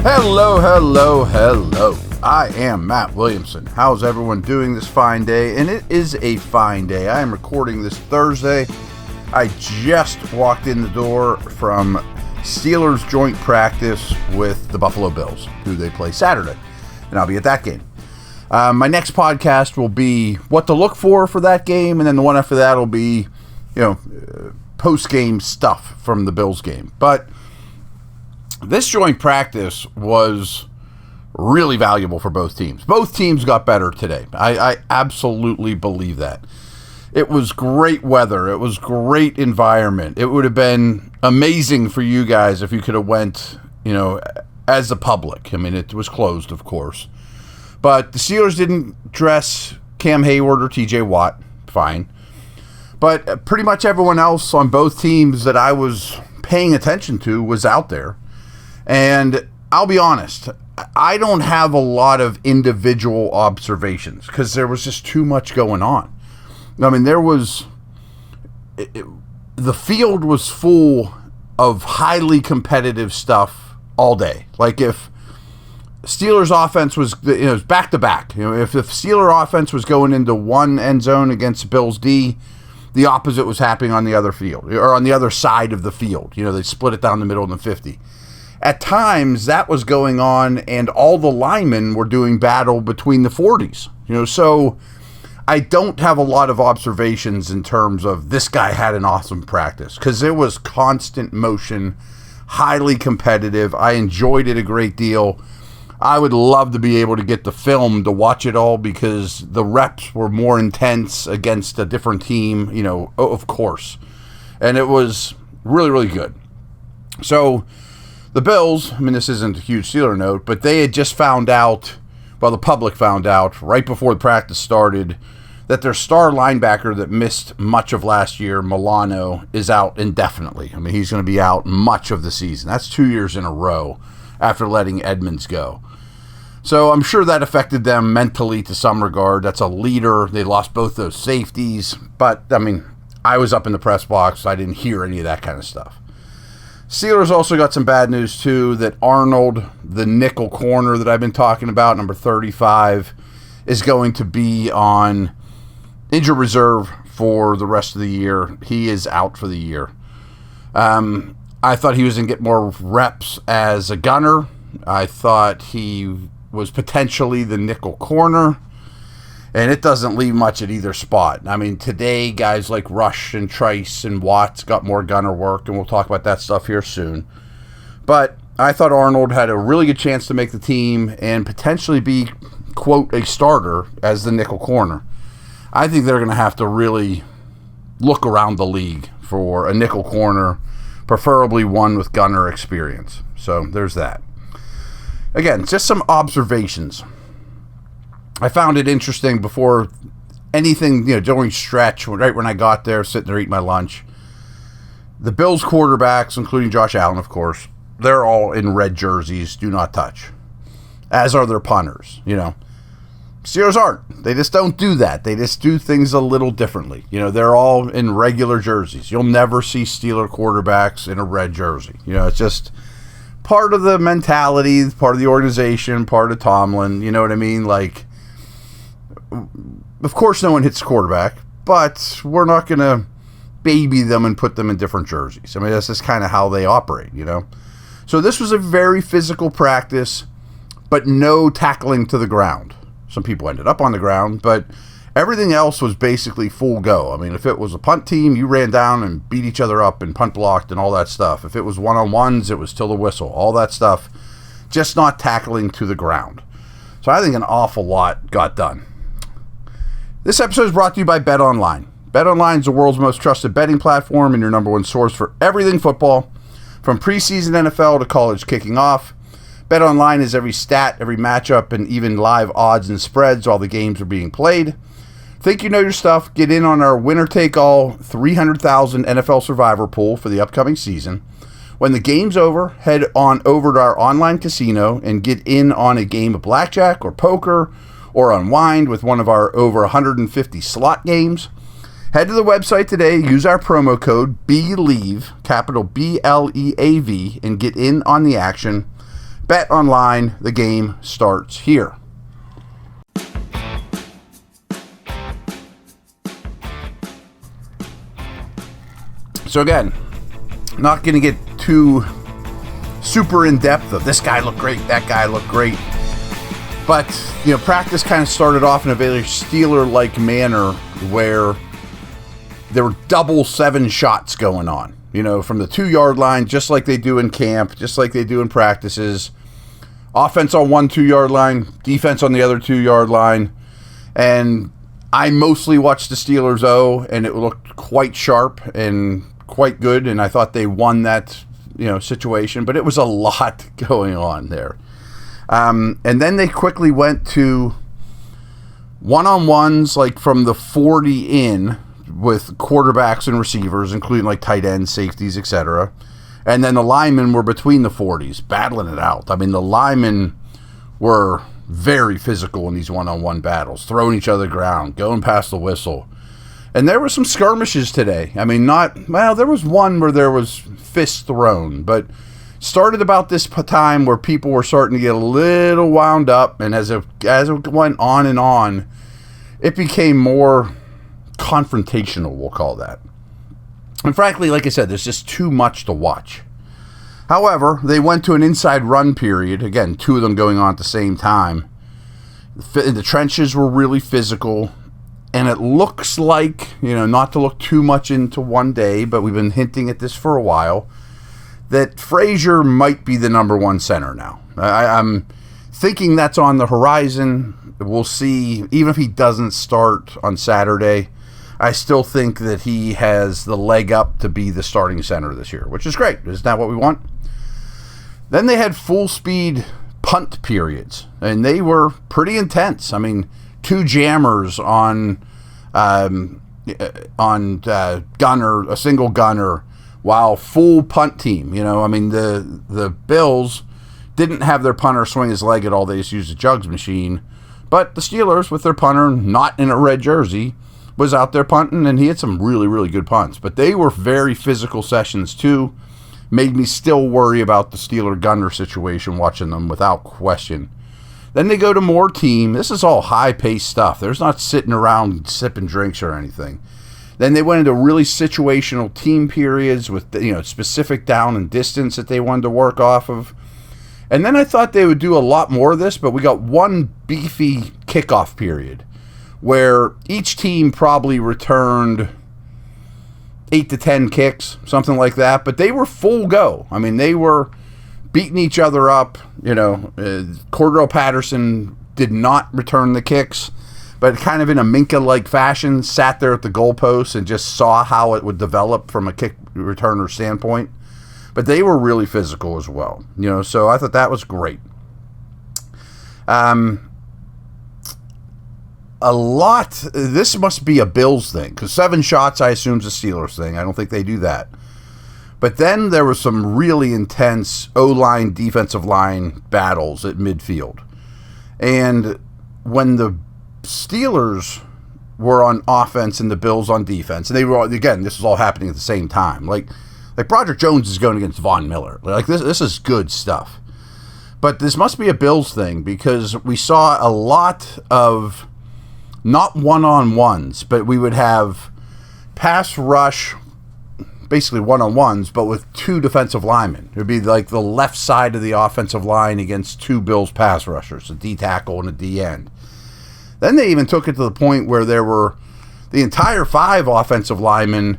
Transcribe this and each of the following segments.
Hello, hello, hello. I am Matt Williamson. How's everyone doing this fine day? And it is a fine day. I am recording this Thursday. I just walked in the door from Steelers joint practice with the Buffalo Bills, who they play Saturday. And I'll be at that game. My next podcast will be what to look for that game. And then the one after that will be, post-game stuff from the Bills game. But this joint practice was really valuable for both teams. Both teams got better today. I absolutely believe that. It was great weather. It was great environment. It would have been amazing for you guys if you could have went, as the public. I mean, it was closed, of course. But the Steelers didn't dress Cam Hayward or TJ Watt. Fine. But pretty much everyone else on both teams that I was paying attention to was out there. And I'll be honest, I don't have a lot of individual observations because there was just too much going on. I mean, the field was full of highly competitive stuff all day. Like if Steelers offense was, back to back. If the Steeler offense was going into one end zone against Bills D, the opposite was happening on the other field or on the other side of the field. They split it down the middle in the 50. At times, that was going on, and all the linemen were doing battle between the 40s. So I don't have a lot of observations in terms of this guy had an awesome practice because there was constant motion, highly competitive. I enjoyed it a great deal. I would love to be able to get the film to watch it all because the reps were more intense against a different team, of course. And it was really, really good. So the Bills, this isn't a huge Steeler note, but they had just found out, the public found out right before the practice started, that their star linebacker that missed much of last year, Milano, is out indefinitely. He's going to be out much of the season. That's 2 years in a row after letting Edmonds go. So I'm sure that affected them mentally to some regard. That's a leader. They lost both those safeties. But, I was up in the press box. I didn't hear any of that kind of stuff. Steelers also got some bad news, too, that Arnold, the nickel corner that I've been talking about, number 35, is going to be on injured reserve for the rest of the year. He is out for the year. I thought he was going to get more reps as a gunner. I thought he was potentially the nickel corner, and it doesn't leave much at either spot. Today, guys like Rush and Trice and Watts got more gunner work, and we'll talk about that stuff here soon. But I thought Arnold had a really good chance to make the team and potentially be, quote, a starter as the nickel corner. I think they're going to have to really look around the league for a nickel corner, preferably one with gunner experience. So there's that. Again, just some observations. I found it interesting before anything, during stretch, right when I got there, sitting there eating my lunch. The Bills quarterbacks, including Josh Allen, of course, they're all in red jerseys, do not touch. As are their punters, Steelers aren't. They just don't do that. They just do things a little differently. They're all in regular jerseys. You'll never see Steeler quarterbacks in a red jersey. It's just part of the mentality, part of the organization, part of Tomlin. You know what I mean? Like, of course no one hits the quarterback, but we're not going to baby them and put them in different jerseys. That's just kind of how they operate, So this was a very physical practice, but no tackling to the ground. Some people ended up on the ground, but everything else was basically full go. If it was a punt team, you ran down and beat each other up and punt blocked and all that stuff. If it was one-on-ones, it was till the whistle. All that stuff, just not tackling to the ground. So I think an awful lot got done. This episode is brought to you by BetOnline. BetOnline is the world's most trusted betting platform and your number one source for everything football, from preseason NFL to college kicking off. BetOnline is every stat, every matchup, and even live odds and spreads while the games are being played. Think you know your stuff? Get in on our winner-take-all 300,000 NFL Survivor pool for the upcoming season. When the game's over, head on over to our online casino and get in on a game of blackjack or poker or unwind with one of our over 150 slot games. Head to the website today, use our promo code BELIEVE, capital BLEAV, and get in on the action. Bet online, the game starts here. So again, not going to get too super in depth of this guy looked great, that guy looked great. But, practice kind of started off in a very Steeler-like manner where there were double 7 shots going on, from the 2-yard line, just like they do in camp, just like they do in practices. Offense on one 2-yard line, defense on the other 2-yard line. And I mostly watched the Steelers and it looked quite sharp and quite good, and I thought they won that situation, but it was a lot going on there. And then they quickly went to one-on-ones, like from the 40 in, with quarterbacks and receivers, including like tight ends, safeties, etc. And then the linemen were between the 40s, battling it out. I mean, the linemen were very physical in these one-on-one battles, throwing each other ground, going past the whistle. And there were some skirmishes today. I mean, there was one where there was fists thrown, but started about this time where people were starting to get a little wound up, and as it went on and on, it became more confrontational, we'll call that. And frankly, like I said, there's just too much to watch. However, they went to an inside run period. Again, 2 of them going on at the same time. The trenches were really physical. And it looks like, not to look too much into one day, but we've been hinting at this for a while, that Frazier might be the number 1 center now. I'm thinking that's on the horizon. We'll see. Even if he doesn't start on Saturday, I still think that he has the leg up to be the starting center this year, which is great. Isn't that what we want? Then they had full speed punt periods, and they were pretty intense. I mean, 2 jammers on gunner, a single gunner, while full punt team. The Bills didn't have their punter swing his leg at all. They just used a jugs machine. But the Steelers, with their punter not in a red jersey, was out there punting, and he had some really, really good punts. But they were very physical sessions, too. Made me still worry about the Steeler gunner situation watching them, without question. Then they go to more team. This is all high-paced stuff. There's not sitting around sipping drinks or anything. Then they went into really situational team periods with specific down and distance that they wanted to work off of. And then I thought they would do a lot more of this, but we got one beefy kickoff period where each team probably returned 8 to 10 kicks, something like that. But they were full go. I mean, they were beating each other up. Cordell Patterson did not return the kicks, but kind of in a Minka-like fashion, sat there at the goalpost and just saw how it would develop from a kick returner standpoint. But they were really physical as well, so I thought that was great. This must be a Bills thing, because 7 shots, I assume, is a Steelers thing. I don't think they do that. But then there was some really intense O-line, defensive line battles at midfield. And when the Steelers were on offense and the Bills on defense, and they were, again, this was all happening at the same time. Like Broderick Jones is going against Von Miller. Like this is good stuff. But this must be a Bills thing, because we saw a lot of not one-on-ones, but we would have pass rush, basically one-on-ones, but with 2 defensive linemen. It would be like the left side of the offensive line against 2 Bills pass rushers, a D tackle and a D end. Then they even took it to the point where there were the entire 5 offensive linemen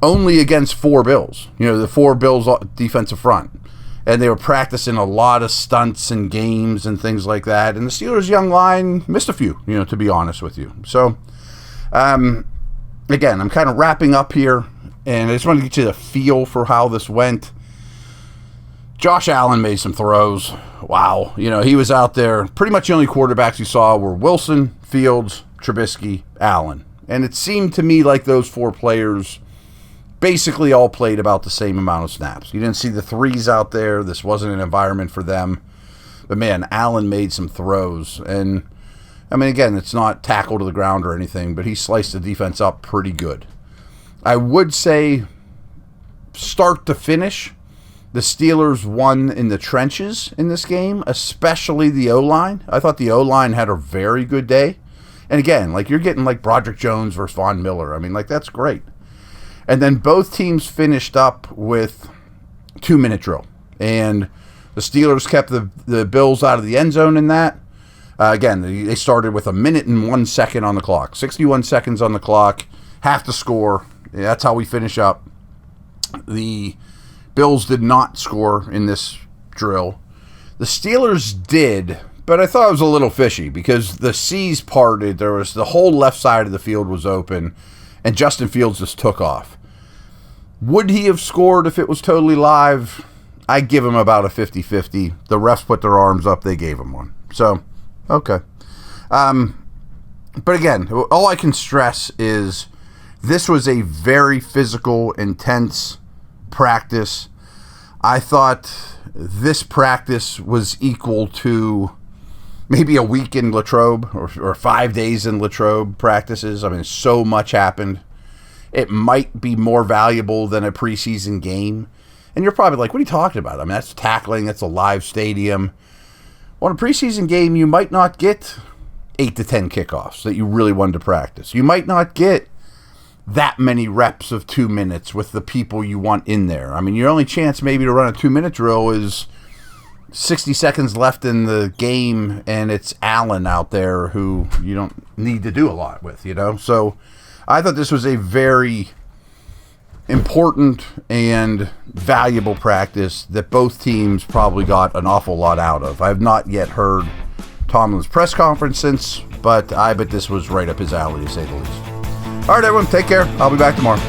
only against 4 Bills. The 4 Bills defensive front. And they were practicing a lot of stunts and games and things like that. And the Steelers' young line missed a few, to be honest with you. So, again, I'm kind of wrapping up here, and I just want to get you the feel for how this went. Josh Allen made some throws. Wow. He was out there. Pretty much the only quarterbacks you saw were Wilson, Fields, Trubisky, Allen. And it seemed to me like those 4 players basically all played about the same amount of snaps. You didn't see the 3s out there. This wasn't an environment for them. But, man, Allen made some throws. And, I mean, again, it's not tackle to the ground or anything, but he sliced the defense up pretty good. I would say start to finish, the Steelers won in the trenches in this game, especially the O-line. I thought the O-line had a very good day. And again, like, you're getting like Broderick Jones versus Von Miller. I mean, like, that's great. And then both teams finished up with 2-minute drill. And the Steelers kept the Bills out of the end zone in that. Again, they started with 1 minute and 1 second on the clock. 61 seconds on the clock, half the score. Yeah, that's how we finish up. The Bills did not score in this drill. The Steelers did, but I thought it was a little fishy because the seas parted. There was the whole left side of the field was open, and Justin Fields just took off. Would he have scored if it was totally live? I give him about a 50-50. The refs put their arms up. They gave him one. So, okay. But again, all I can stress is this was a very physical, intense practice. I thought this practice was equal to maybe a week in Latrobe or 5 days in Latrobe practices. I mean, so much happened. It might be more valuable than a preseason game. And you're probably like, what are you talking about? I mean, that's tackling. That's a live stadium. Well, in a preseason game, you might not get 8 to 10 kickoffs that you really wanted to practice. You might not get that many reps of 2 minutes with the people you want in there. I mean, your only chance maybe to run a 2-minute drill is 60 seconds left in the game, and it's Allen out there who you don't need to do a lot with, you know? So I thought this was a very important and valuable practice that both teams probably got an awful lot out of. I have not yet heard Tomlin's press conference since, but I bet this was right up his alley, to say the least. All right, everyone, take care. I'll be back tomorrow.